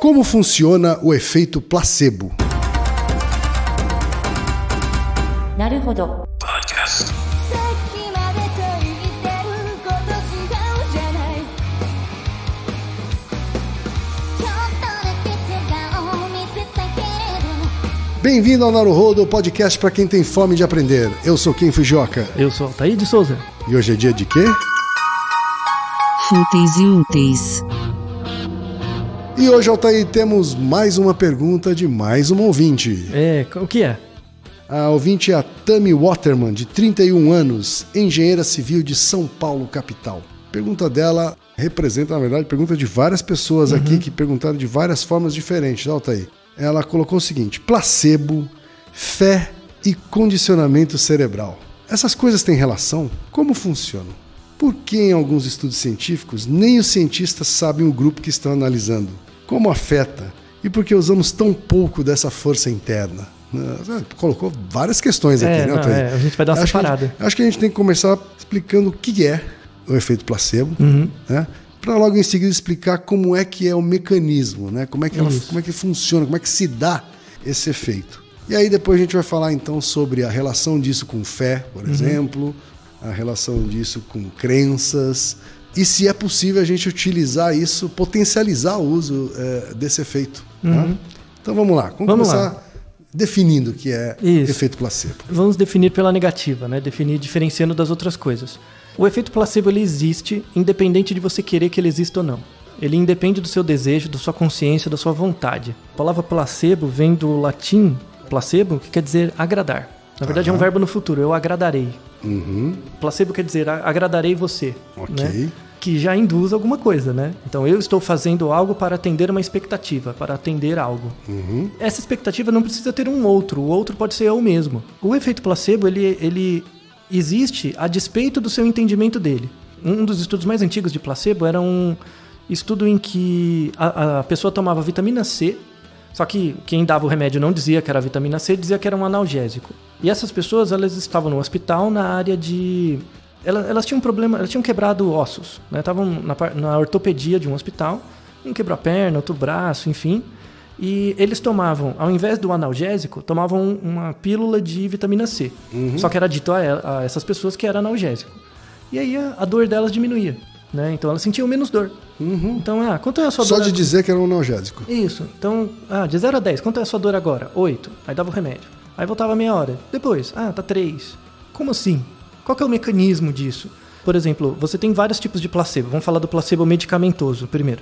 Como funciona o efeito placebo? Naruhodo. Podcast. Bem-vindo ao Naruhodo, podcast para quem tem fome de aprender. Eu sou Ken Fujioka. Eu sou Altair de Souza. E hoje é dia de quê? Fúteis e úteis. E hoje, Altair, temos mais uma pergunta de mais uma ouvinte. O que é? A ouvinte é a Tami Waterman, de 31 anos, engenheira civil de São Paulo, capital. A pergunta dela representa, na verdade, pergunta de várias pessoas aqui que perguntaram de várias formas diferentes, Altair. Ela colocou o seguinte: placebo, fé e condicionamento cerebral. Essas coisas têm relação? Como funcionam? Por que em alguns estudos científicos nem os cientistas sabem o grupo que estão analisando? Como afeta? E por que usamos tão pouco dessa força interna? Colocou várias questões aqui, né, Altair? A gente vai dar uma separada. Acho que a gente tem que começar explicando o que é o efeito placebo, né? Para logo em seguida explicar como é que é o mecanismo, né? Como é que funciona, como é que se dá esse efeito. E aí depois a gente vai falar então sobre a relação disso com fé, por exemplo, a relação disso com crenças, e se é possível a gente utilizar isso, potencializar o uso desse efeito. Tá? Então vamos lá, vamos começar definindo o que é efeito placebo. Vamos definir pela negativa, né? Definir diferenciando das outras coisas. O efeito placebo ele existe independente de você querer que ele exista ou não. Ele independe do seu desejo, da sua consciência, da sua vontade. A palavra placebo vem do latim placebo, que quer dizer agradar. Na verdade é um verbo no futuro, eu agradarei. Placebo quer dizer agradarei você. Né? Que já induz alguma coisa, né? Então eu estou fazendo algo para atender uma expectativa, para atender algo. Essa expectativa não precisa ter um outro, o outro pode ser eu mesmo. O efeito placebo, ele existe a despeito do seu entendimento dele. Um dos estudos mais antigos de placebo era um estudo em que a pessoa tomava vitamina C, só que quem dava o remédio não dizia que era vitamina C, dizia que era um analgésico. E essas pessoas, elas estavam no hospital na área de... Elas tinham um problema, elas tinham quebrado ossos, né? Estavam na ortopedia de um hospital, um quebrou a perna, outro braço, enfim. E eles tomavam, ao invés do analgésico, tomavam uma pílula de vitamina C. Só que era dito a essas pessoas que era analgésico. E aí a dor delas diminuía, né? Então elas sentiam menos dor. Então, quanto é a sua dor? Só de dizer que era um analgésico. Isso. Então, de 0 a 10, quanto é a sua dor agora? 8. Aí dava o remédio. Aí voltava meia hora. Depois, tá 3. Como assim? Qual que é o mecanismo disso? Por exemplo, você tem vários tipos de placebo. Vamos falar do placebo medicamentoso primeiro.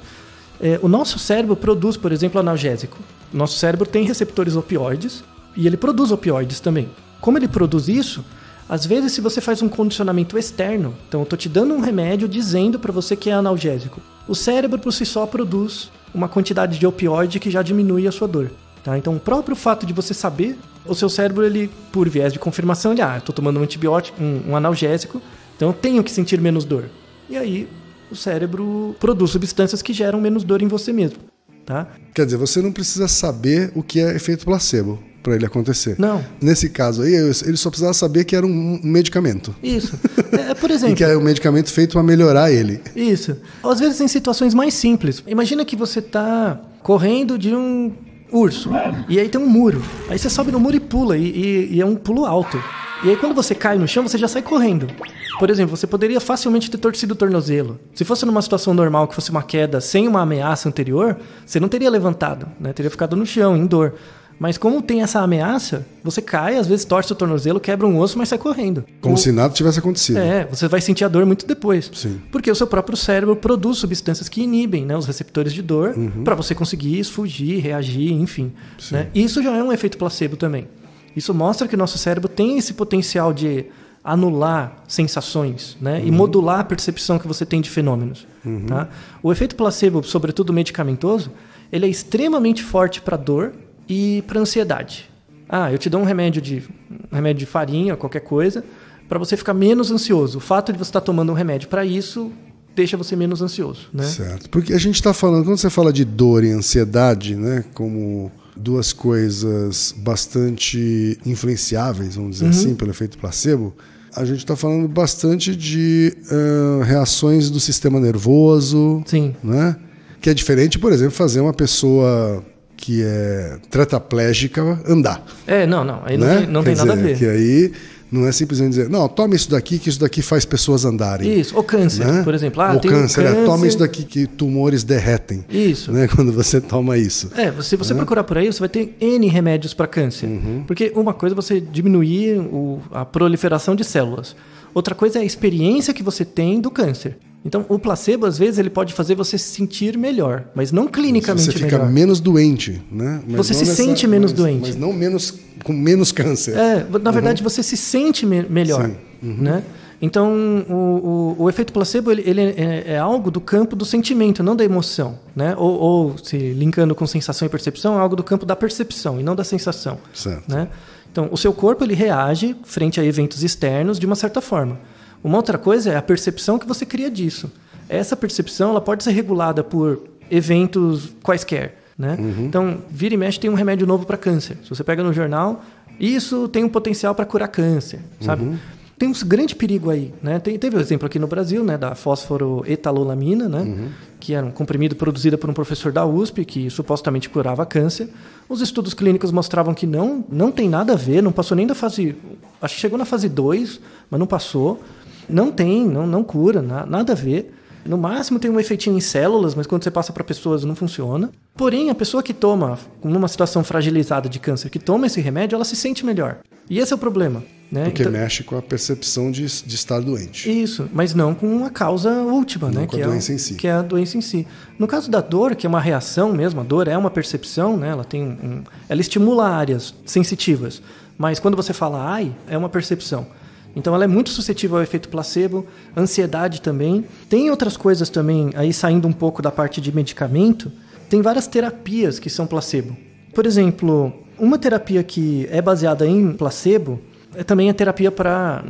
O nosso cérebro produz, por exemplo, analgésico. O nosso cérebro tem receptores opioides e ele produz opioides também. Como ele produz isso, às vezes se você faz um condicionamento externo, então eu estou te dando um remédio dizendo para você que é analgésico, o cérebro por si só produz uma quantidade de opioide que já diminui a sua dor. Tá? Então o próprio fato de você saber, o seu cérebro, ele, por viés de confirmação, ele estou tomando um antibiótico, um analgésico, então eu tenho que sentir menos dor. E aí o cérebro produz substâncias que geram menos dor em você mesmo. Tá? Quer dizer, você não precisa saber o que é efeito placebo para ele acontecer. Não. Nesse caso aí, ele só precisava saber que era um medicamento. Isso. Por exemplo... E que é um medicamento feito para melhorar ele. Isso. Às vezes em situações mais simples. Imagina que você está correndo de um urso. E aí tem um muro. Aí você sobe no muro e pula. E é um pulo alto. E aí quando você cai no chão, você já sai correndo. Por exemplo, você poderia facilmente ter torcido o tornozelo. Se fosse numa situação normal, que fosse uma queda sem uma ameaça anterior, você não teria levantado, né? Teria ficado no chão, em dor. Mas como tem essa ameaça, você cai, às vezes torce o tornozelo, quebra um osso, mas sai correndo. Como se nada tivesse acontecido. Você vai sentir a dor muito depois. Sim. Porque o seu próprio cérebro produz substâncias que inibem, né, os receptores de dor para você conseguir fugir, reagir, enfim. Né? Isso já é um efeito placebo também. Isso mostra que o nosso cérebro tem esse potencial de anular sensações, né? E modular a percepção que você tem de fenômenos. Tá? O efeito placebo, sobretudo medicamentoso, ele é extremamente forte para dor e para ansiedade. Eu te dou um remédio de farinha, qualquer coisa, para você ficar menos ansioso. O fato de você estar tomando um remédio para isso deixa você menos ansioso. Né? Certo. Porque a gente está falando, quando você fala de dor e ansiedade, né, como duas coisas bastante influenciáveis, vamos dizer assim, pelo efeito placebo, a gente está falando bastante de reações do sistema nervoso. Sim. Né? Que é diferente, por exemplo, fazer uma pessoa que é tetraplégica andar. Não. Aí né? não tem nada a ver. Que aí não é simplesmente dizer, não, toma isso daqui, que isso daqui faz pessoas andarem. Isso, ou câncer, né? por exemplo. Ou tem câncer, toma isso daqui que tumores derretem. Isso. Né? Quando você toma isso. Se você procurar por aí, você vai ter N remédios para câncer. Porque uma coisa é você diminuir a proliferação de células. Outra coisa é a experiência que você tem do câncer. Então, o placebo, às vezes, ele pode fazer você se sentir melhor, mas não clinicamente melhor. Você fica menos doente, né? Mas você se sente menos doente. Mas não com menos câncer. Na verdade, você se sente melhor. Né? Então, o efeito placebo ele é algo do campo do sentimento, não da emoção. Né? Ou se linkando com sensação e percepção, é algo do campo da percepção e não da sensação. Certo. Né? Então, o seu corpo ele reage frente a eventos externos de uma certa forma. Uma outra coisa é a percepção que você cria disso. Essa percepção ela pode ser regulada por eventos quaisquer. Né? Então, vira e mexe tem um remédio novo para câncer. Se você pega no jornal, isso tem um potencial para curar câncer. Sabe? Tem um grande perigo aí. Né? Teve um exemplo aqui no Brasil, né, da fosforoetanolamina, né, que era um comprimido produzido por um professor da USP, que supostamente curava câncer. Os estudos clínicos mostravam que não tem nada a ver, não passou nem da fase... Acho que chegou na fase 2, mas não passou. Não cura, nada a ver. No máximo tem um efeitinho em células, mas quando você passa para pessoas não funciona. Porém, a pessoa que toma, numa situação fragilizada de câncer, que toma esse remédio, ela se sente melhor. E esse é o problema. Né? Porque mexe com a percepção de estar doente. Isso, mas não com a causa última, não né? Com a doença em si. Que é a doença em si. No caso da dor, que é uma reação mesmo, a dor é uma percepção, né? Ela estimula áreas sensitivas. Mas quando você fala ai, é uma percepção. Então ela é muito suscetível ao efeito placebo, ansiedade também. Tem outras coisas também, aí saindo um pouco da parte de medicamento, tem várias terapias que são placebo. Por exemplo, uma terapia que é baseada em placebo é também a terapia para,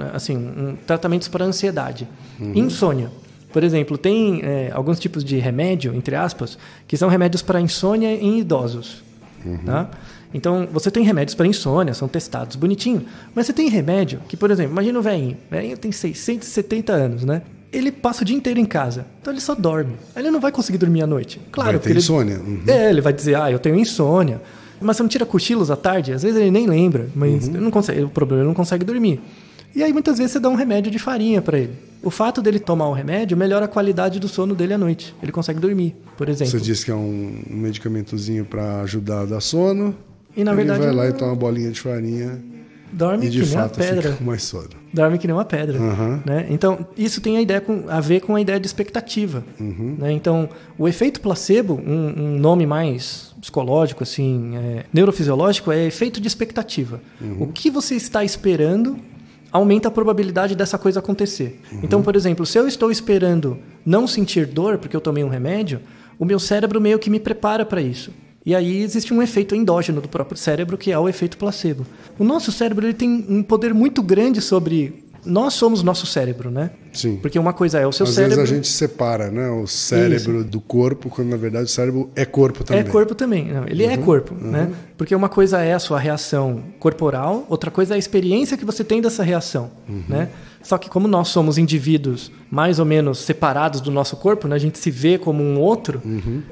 tratamentos para ansiedade. Insônia. Por exemplo, tem alguns tipos de remédio, entre aspas, que são remédios para insônia em idosos. Tá? Então, você tem remédios para insônia, são testados bonitinho, mas você tem remédio que, por exemplo, imagina o velhinho tem 670 anos, né? Ele passa o dia inteiro em casa, então ele só dorme. Ele não vai conseguir dormir à noite. Claro, vai ter insônia. Ele vai dizer, eu tenho insônia. Mas você não tira cochilos à tarde? Às vezes ele nem lembra, mas ele não consegue, o problema é ele não consegue dormir. E aí muitas vezes você dá um remédio de farinha para ele. O fato dele tomar o remédio melhora a qualidade do sono dele à noite. Ele consegue dormir, por exemplo. Você disse que é um medicamentozinho para ajudar a dar sono. E na verdade ele vai lá e toma uma bolinha de farinha. Dorme e de que nem fato uma pedra. Fica com mais sono. Dorme que nem uma pedra. Né? Então, isso tem a ver com a ideia de expectativa. Né? Então, o efeito placebo, um nome mais psicológico, assim, neurofisiológico, é efeito de expectativa. O que você está esperando aumenta a probabilidade dessa coisa acontecer. Então, por exemplo, se eu estou esperando não sentir dor porque eu tomei um remédio, o meu cérebro meio que me prepara para isso. E aí existe um efeito endógeno do próprio cérebro, que é o efeito placebo. O nosso cérebro ele tem um poder muito grande sobre... Nós somos nosso cérebro, né? Sim. Porque uma coisa é o seu Às cérebro... Às vezes a gente separa, né? O cérebro do corpo, quando na verdade o cérebro é corpo também. É corpo também. Não, ele é corpo, né? Porque uma coisa é a sua reação corporal, outra coisa é a experiência que você tem dessa reação, né? Só que como nós somos indivíduos mais ou menos separados do nosso corpo, né? A gente se vê como um outro,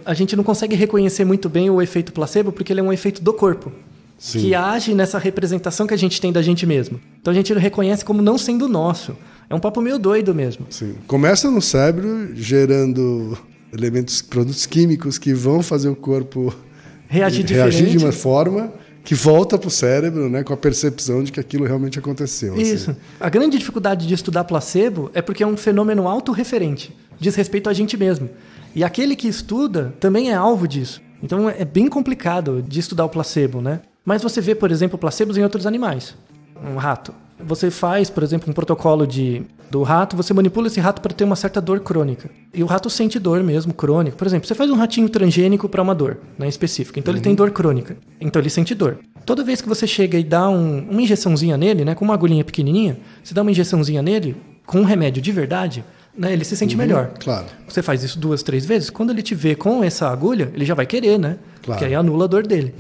a gente não consegue reconhecer muito bem o efeito placebo porque ele é um efeito do corpo. Sim. Que age nessa representação que a gente tem da gente mesmo. Então a gente reconhece como não sendo nosso. É um papo meio doido mesmo. Sim. Começa no cérebro, gerando produtos químicos que vão fazer o corpo reagir de uma forma que volta para o cérebro, né, com a percepção de que aquilo realmente aconteceu. Isso. Assim. A grande dificuldade de estudar placebo é porque é um fenômeno autorreferente. Diz respeito a gente mesmo. E aquele que estuda também é alvo disso. Então é bem complicado de estudar o placebo, né? Mas você vê, por exemplo, placebos em outros animais. Um rato. Você faz, por exemplo, um protocolo do rato, você manipula esse rato para ter uma certa dor crônica. E o rato sente dor mesmo, crônica. Por exemplo, você faz um ratinho transgênico para uma dor, né, específica. Então ele tem dor crônica. Então ele sente dor. Toda vez que você chega e dá uma injeçãozinha nele, né, com uma agulhinha pequenininha, você dá uma injeçãozinha nele com um remédio de verdade, né, ele se sente melhor. Claro. Você faz isso 2, 3 vezes, quando ele te vê com essa agulha, ele já vai querer, né? Claro. Porque aí anula a dor dele.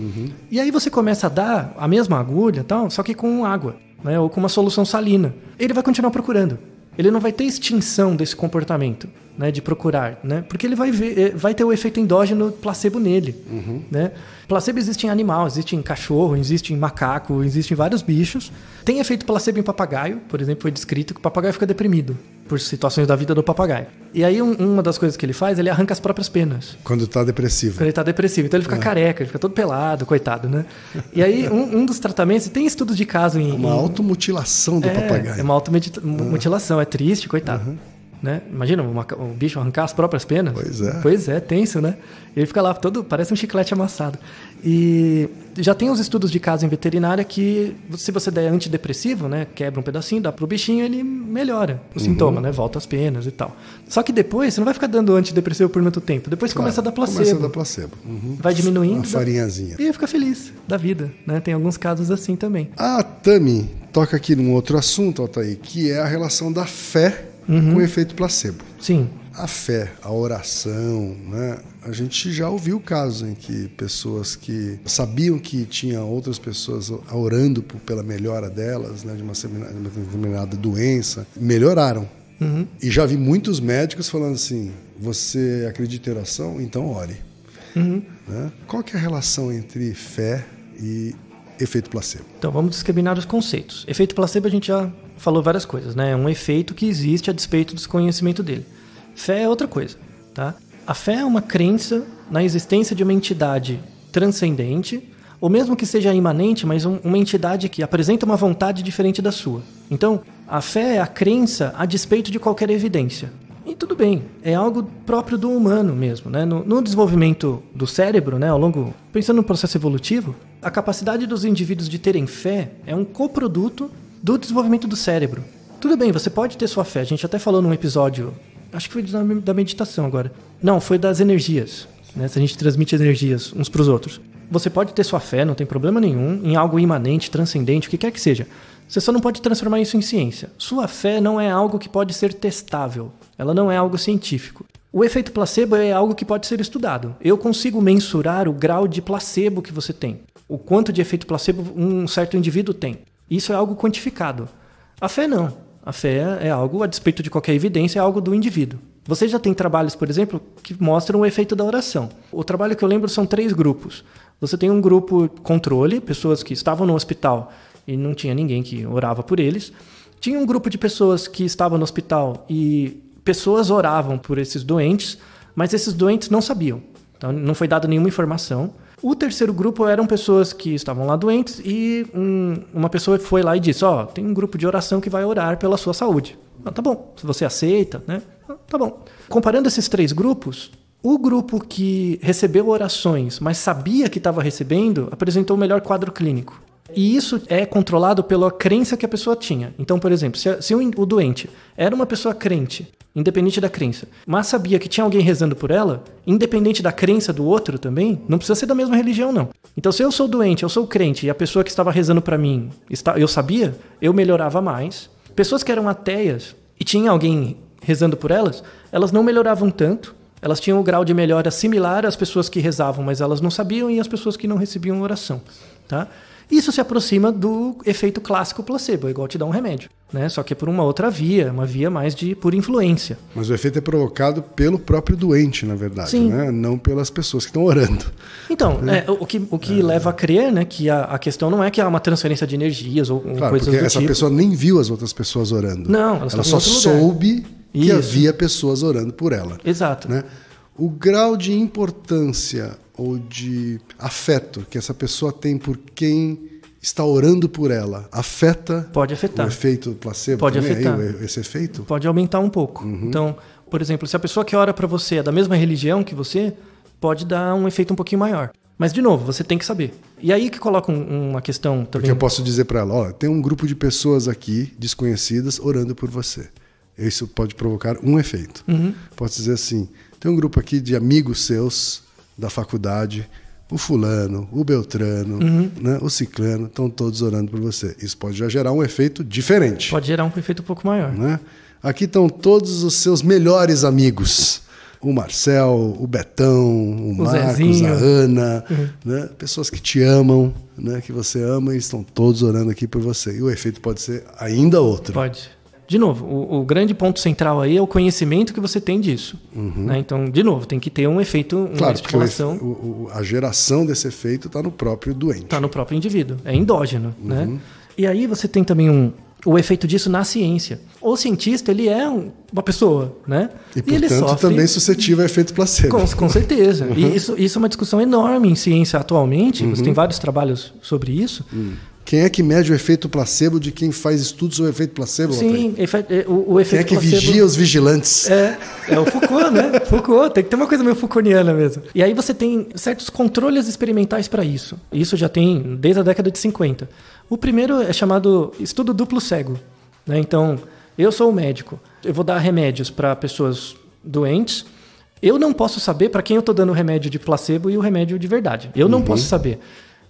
E aí você começa a dar a mesma agulha, tal, só que com água, né, ou com uma solução salina. Ele vai continuar procurando. Ele não vai ter extinção desse comportamento. né, de procurar, né? Porque ele vai ter o efeito endógeno placebo nele, né? Placebo existe em animal, existe em cachorro, existe em macaco, existe em vários bichos. Tem efeito placebo em papagaio, por exemplo, foi descrito que o papagaio fica deprimido por situações da vida do papagaio. E aí uma das coisas que ele faz, ele arranca as próprias penas. Quando tá depressivo. Quando ele tá depressivo. Então ele fica careca, ele fica todo pelado, coitado, né? E aí um dos tratamentos, tem estudos de caso em... Uma automutilação do papagaio. É uma automutilação, é triste, coitado. Né? Imagina um bicho arrancar as próprias penas. Pois é, tenso, né? Ele fica lá todo, parece um chiclete amassado. E já tem uns estudos de caso em veterinária que se você der antidepressivo, né, quebra um pedacinho, dá pro bichinho, ele melhora o sintoma, né? Volta as penas e tal. Só que depois você não vai ficar dando antidepressivo por muito tempo. Depois começa a dar placebo. Começa a dar placebo. Vai diminuindo. Uma farinhazinha. E fica feliz da vida, né? Tem alguns casos assim também. A Tami toca aqui num outro assunto, Altair, que é a relação da fé com o efeito placebo. Sim. A fé, a oração, né? A gente já ouviu casos em que pessoas que sabiam que tinha outras pessoas orando pela melhora delas, né, de uma determinada doença, melhoraram. E já vi muitos médicos falando assim, você acredita em oração? Então ore. Né? Qual que é a relação entre fé e efeito placebo? Então vamos discriminar os conceitos. Efeito placebo a gente já falou várias coisas, né? É um efeito que existe a despeito do desconhecimento dele. Fé é outra coisa, tá? A fé é uma crença na existência de uma entidade transcendente, ou mesmo que seja imanente, mas uma entidade que apresenta uma vontade diferente da sua. Então, a fé é a crença a despeito de qualquer evidência. E tudo bem, é algo próprio do humano mesmo, né? No desenvolvimento do cérebro, né, pensando no processo evolutivo, a capacidade dos indivíduos de terem fé é um coproduto do desenvolvimento do cérebro. Tudo bem, você pode ter sua fé. A gente até falou num episódio, acho que foi da meditação agora. Não, foi das energias, né? Se a gente transmite energias uns para os outros. Você pode ter sua fé, não tem problema nenhum, em algo imanente, transcendente, o que quer que seja. Você só não pode transformar isso em ciência. Sua fé não é algo que pode ser testável. Ela não é algo científico. O efeito placebo é algo que pode ser estudado. Eu consigo mensurar o grau de placebo que você tem. O quanto de efeito placebo um certo indivíduo tem. Isso é algo quantificado. A fé não. A fé é algo, a despeito de qualquer evidência, é algo do indivíduo. Você já tem trabalhos, por exemplo, que mostram o efeito da oração. O trabalho que eu lembro são 3 grupos. Você tem um grupo controle, pessoas que estavam no hospital e não tinha ninguém que orava por eles. Tinha um grupo de pessoas que estavam no hospital e pessoas oravam por esses doentes, mas esses doentes não sabiam. Então não foi dada nenhuma informação. O terceiro grupo eram pessoas que estavam lá doentes e uma pessoa foi lá e disse, tem um grupo de oração que vai orar pela sua saúde. Tá bom, se você aceita, né? Tá bom. Comparando esses 3 grupos, o grupo que recebeu orações, mas sabia que estava recebendo, apresentou o melhor quadro clínico. E isso é controlado pela crença que a pessoa tinha. Então, por exemplo, se o doente era uma pessoa crente, independente da crença, mas sabia que tinha alguém rezando por ela, independente da crença do outro também, não precisa ser da mesma religião, não. Então, se eu sou doente, eu sou crente, e a pessoa que estava rezando para mim, eu sabia, eu melhorava mais. Pessoas que eram ateias e tinha alguém rezando por elas, elas não melhoravam tanto, elas tinham um grau de melhora similar às pessoas que rezavam, mas elas não sabiam, e às pessoas que não recebiam oração, tá? Isso se aproxima do efeito clássico placebo, é igual te dar um remédio, né? Só que é por uma outra via, uma via mais por influência. Mas o efeito é provocado pelo próprio doente, na verdade, Sim. Né? Não pelas pessoas que estão orando. Então, o que leva a crer, né, que a questão não é que há uma transferência de energias ou claro, coisas do porque essa tipo. pessoa nem viu as outras pessoas orando. Não, ela só soube que havia pessoas orando por ela. Exato. Né? O grau de importância ou de afeto que essa pessoa tem por quem está orando por ela afeta Pode afetar. O efeito placebo? Pode também, afetar. aí, esse efeito? Pode aumentar um pouco. Então, por exemplo, se a pessoa que ora para você é da mesma religião que você, pode dar um efeito um pouquinho maior. Mas, de novo, você tem que saber. E aí que coloca uma questão também. Porque eu posso dizer para ela, tem um grupo de pessoas aqui, desconhecidas, orando por você. Isso pode provocar um efeito. Posso dizer assim, tem um grupo aqui de amigos seus da faculdade, o fulano, o beltrano, né, o ciclano, estão todos orando por você. Isso pode já gerar um efeito diferente. Pode gerar um efeito um pouco maior. Né? Aqui estão todos os seus melhores amigos. O Marcel, o Betão, o Marcos, Zezinho. a Ana, né? Pessoas que te amam, né? Que você ama e estão todos orando aqui por você. E o efeito pode ser ainda outro. Pode. De novo, o grande ponto central aí é o conhecimento que você tem disso. Né? Então, de novo, tem que ter um efeito, uma estimulação. A geração desse efeito está no próprio doente. Está no próprio indivíduo, é endógeno. Né? E aí você tem também o efeito disso na ciência. O cientista, ele é uma pessoa, né? E portanto, ele sofre também suscetível a efeito placebo. Com certeza. E isso é uma discussão enorme em ciência atualmente. Você tem vários trabalhos sobre isso. Quem é que mede o efeito placebo de quem faz estudos sobre o efeito placebo? Sim, o efeito placebo... Quem é que vigia os vigilantes? É o Foucault, né? Foucault, tem que ter uma coisa meio Foucaultiana mesmo. E aí você tem certos controles experimentais para isso. Isso já tem desde a década de 50. O primeiro é chamado estudo duplo cego. Né? Então, eu sou o médico, eu vou dar remédios para pessoas doentes. Eu não posso saber para quem eu estou dando o remédio de placebo e o remédio de verdade. Eu não posso saber.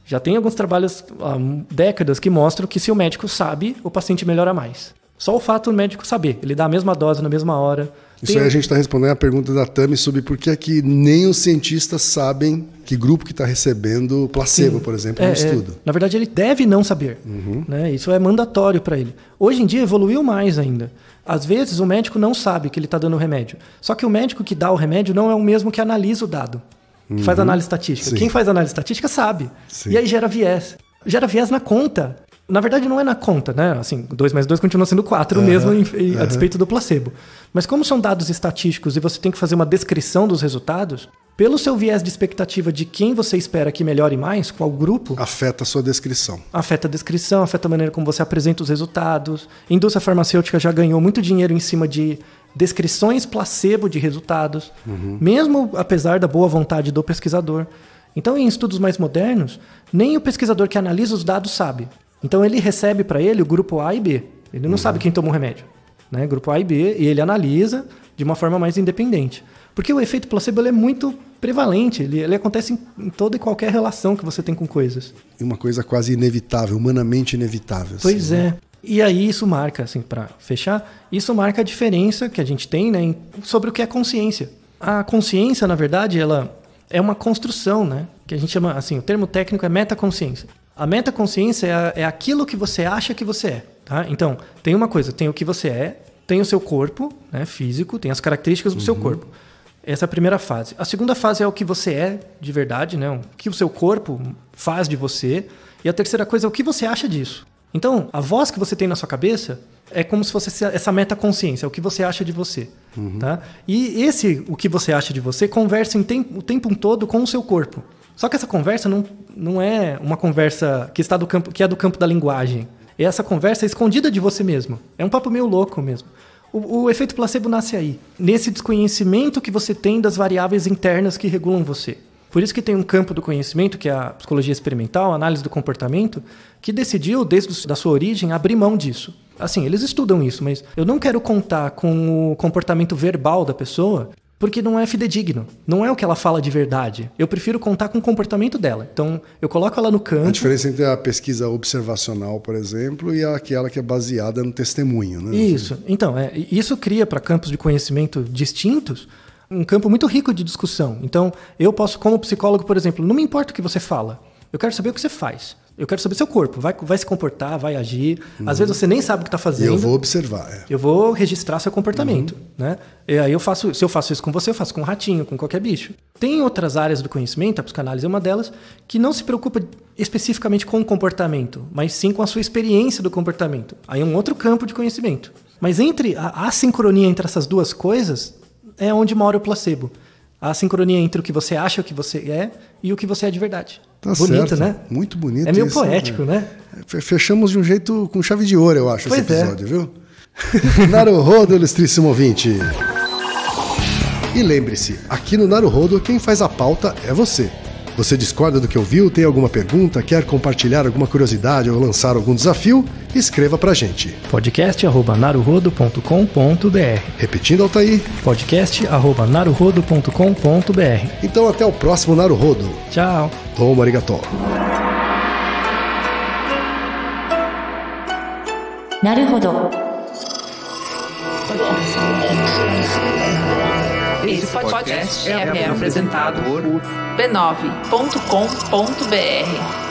Já tem alguns trabalhos há décadas que mostram que se o médico sabe, o paciente melhora mais. Só o fato do médico saber. Ele dá a mesma dose na mesma hora. Isso aí a gente está respondendo a pergunta da Tami sobre por que é que nem os cientistas sabem que grupo que está recebendo placebo, por exemplo, no estudo. Na verdade, ele deve não saber. Né? Isso é mandatório para ele. Hoje em dia evoluiu mais ainda. Às vezes o médico não sabe que ele está dando o remédio. Só que o médico que dá o remédio não é o mesmo que analisa o dado. Que faz análise estatística. Sim. Quem faz análise estatística sabe. Sim. E aí gera viés. Gera viés na conta. Na verdade, não é na conta, né? Assim, 2 mais 2 continua sendo 4 mesmo, a despeito do placebo. Mas como são dados estatísticos e você tem que fazer uma descrição dos resultados, pelo seu viés de expectativa de quem você espera que melhore mais, qual grupo... Afeta a sua descrição. Afeta a descrição, afeta a maneira como você apresenta os resultados. A indústria farmacêutica já ganhou muito dinheiro em cima de descrições placebo de resultados, mesmo apesar da boa vontade do pesquisador. Então, em estudos mais modernos, nem o pesquisador que analisa os dados sabe. Então, ele recebe para ele o grupo A e B. Ele não sabe quem tomou o remédio. Né? Grupo A e B, e ele analisa de uma forma mais independente. Porque o efeito placebo ele é muito prevalente, ele acontece em toda e qualquer relação que você tem com coisas. E uma coisa quase inevitável, humanamente inevitável. Pois é. E aí isso marca, assim, para fechar, isso marca a diferença que a gente tem, né, sobre o que é consciência. A consciência, na verdade, ela é uma construção, né, que a gente chama, assim, o termo técnico é metaconsciência. A metaconsciência é aquilo que você acha que você é. Tá? Então, tem uma coisa, tem o que você é, tem o seu corpo, né, físico, tem as características do seu corpo. Essa é a primeira fase. A segunda fase é o que você é de verdade, né, o que o seu corpo faz de você. E a terceira coisa é o que você acha disso. Então, a voz que você tem na sua cabeça é como se fosse essa metaconsciência, é o que você acha de você. Tá? E o que você acha de você conversa o tempo todo com o seu corpo. Só que essa conversa não é uma conversa que é do campo da linguagem. Essa conversa é escondida de você mesmo. É um papo meio louco mesmo. O efeito placebo nasce aí, nesse desconhecimento que você tem das variáveis internas que regulam você. Por isso que tem um campo do conhecimento, que é a psicologia experimental, a análise do comportamento, que decidiu, desde a sua origem, abrir mão disso. Assim, eles estudam isso, mas eu não quero contar com o comportamento verbal da pessoa, porque não é fidedigno. Não é o que ela fala de verdade. Eu prefiro contar com o comportamento dela. Então, eu coloco ela no campo... A diferença entre a pesquisa observacional, por exemplo, e aquela que é baseada no testemunho, né? Isso. Então, isso cria para campos de conhecimento distintos um campo muito rico de discussão. Então, eu posso, como psicólogo, por exemplo, não me importa o que você fala. Eu quero saber o que você faz. Eu quero saber seu corpo. Vai se comportar, vai agir. Às vezes você nem sabe o que está fazendo. E eu vou observar. Eu vou registrar seu comportamento. Né? E aí se eu faço isso com você, eu faço com um ratinho, com qualquer bicho. Tem outras áreas do conhecimento, a psicanálise é uma delas, que não se preocupa especificamente com o comportamento, mas sim com a sua experiência do comportamento. Aí é um outro campo de conhecimento. Mas entre a sincronia entre essas duas coisas é onde mora o placebo. A sincronia entre o que você acha, o que você é e o que você é de verdade. Tá bonito, certo. Né? Muito bonito. É meio poético, né? Fechamos de um jeito com chave de ouro, eu acho, pois esse episódio, viu? Naruhodo, ilustríssimo ouvinte. E lembre-se, aqui no Naruhodo, quem faz a pauta é você. Você discorda do que ouviu, tem alguma pergunta, quer compartilhar alguma curiosidade ou lançar algum desafio? Escreva pra gente. podcast@naruhodo.com.br. Repetindo, Altair. podcast@naruhodo.com.br. Então até o próximo Naruhodo. Tchau. Domo arigato. Naruhodo. Esse podcast é apresentado por b9.com.br.